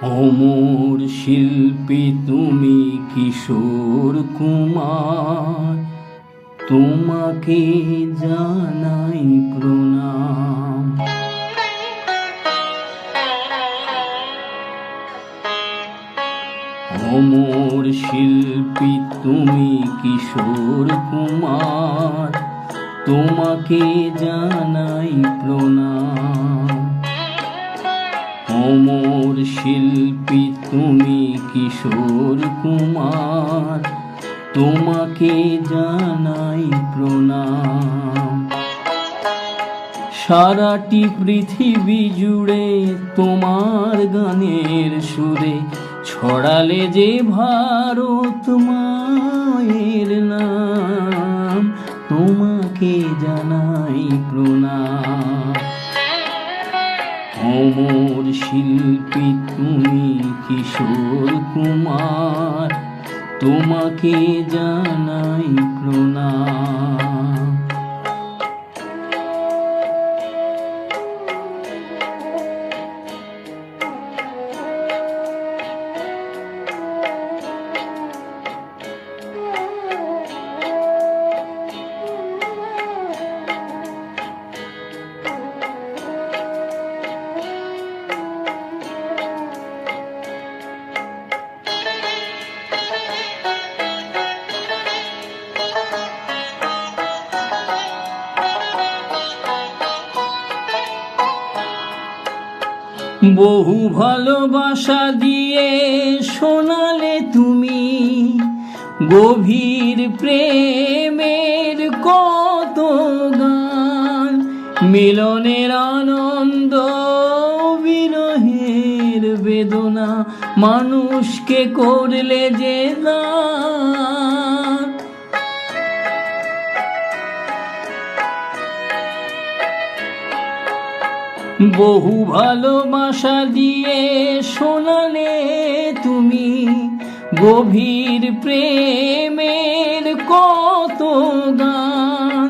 অমর শিল্পী তুমি কিশোর কুমার, তোমাকে জানাই প্রণাম। অমর শিল্পী তুমি কিশোর কুমার, তোমাকে জানাই প্রণাম। অমর শিল্পী তুমি কিশোর কুমার, তোমাকে জানাই প্রণাম। সারাটি পৃথিবী জুড়ে তোমার গানের সুরে ছড়ালে যে ভারত মায়ের নাম, তোমাকে জানাই প্রণাম। অমর শিল্পী তুমি কিশোর কুমার, তোমাকে জানাই প্রণাম। বহু ভালোবাসা দিয়ে শোনালে তুমি গভীর প্রেমের কত গান, মিলনের আনন্দ বিরহের বেদনা মানুষকে করলে যে দান। বহু ভালোবাসা দিয়ে শোনালে তুমি গভীর প্রেমের কত গান,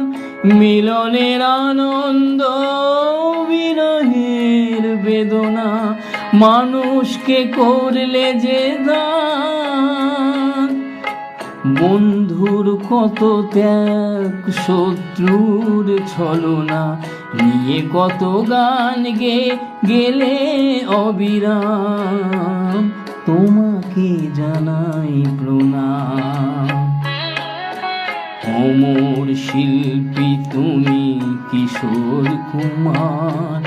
মিলনের আনন্দ বিরহের বেদনা মানুষকে করলে যে দান। বন্ধুর কত ত্যাগ, শত্রুর ছলনা নিয়ে কত গান গেলে অবিরাম, তোমাকে জানাই প্রণাম। অমর শিল্পী তুমি কিশোর কুমার,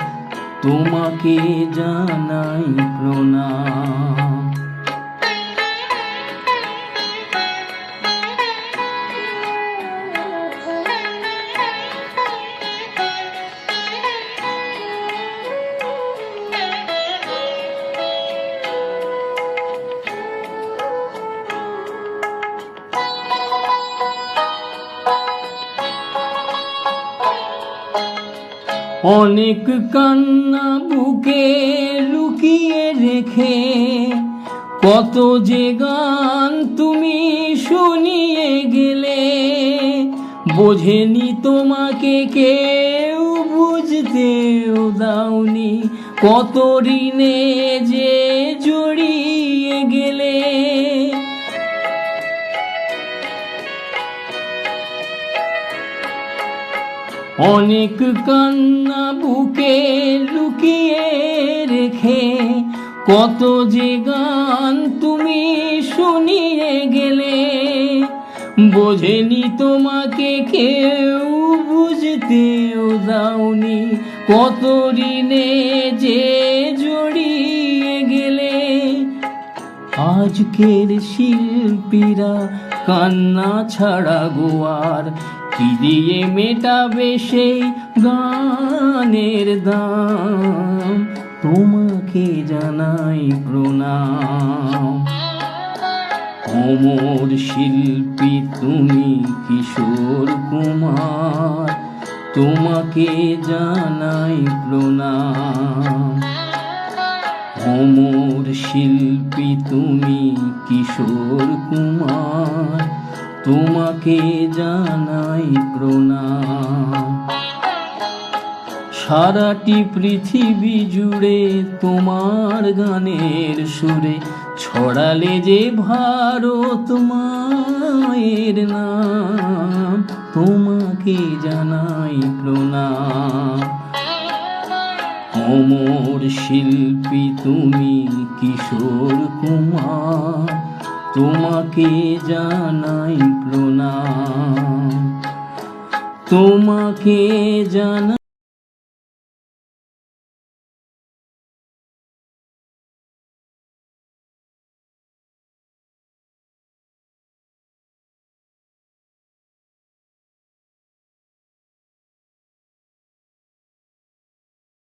তোমাকে জানাই প্রণাম। অনেক কান্না বুকে লুকিয়ে রেখে কত যে গান তুমি শুনিয়ে গেলে, বোঝেনি তোমাকে কেউ, বুঝতেও দাওনি কত ঋণে যে জড়িয়ে গেলে। অনেক কান্না বুকে লুকিয়ে রেখে কত যে গান তুমি শুনিয়ে গেলে, বোঝেনি তোমাকে কেউ, বুঝতেও দাওনি কত ঋণে যে জড়িয়ে গেলে। আজকের শিল্পীরা কান্না ছাড়া গোয়ার কি দিয়ে মেটাবে সেই গানের দাম, তোমাকে জানাই প্রণাম। অমর শিল্পী তুমি কিশোর কুমার, তোমাকে জানাই প্রণাম। অমর শিল্পী তুমি কিশোর কুমার, তোমাকে জানাই প্রণাম। সারাটি পৃথিবী জুড়ে তোমার গানের সুরে ছড়ালে যে ভারত মায়ের নাম, তোমাকে জানাই প্রণাম। অমর শিল্পী তুমি কিশোর কুমার, তোমাকে জানাই প্রণাম, তোমাকে জানাই।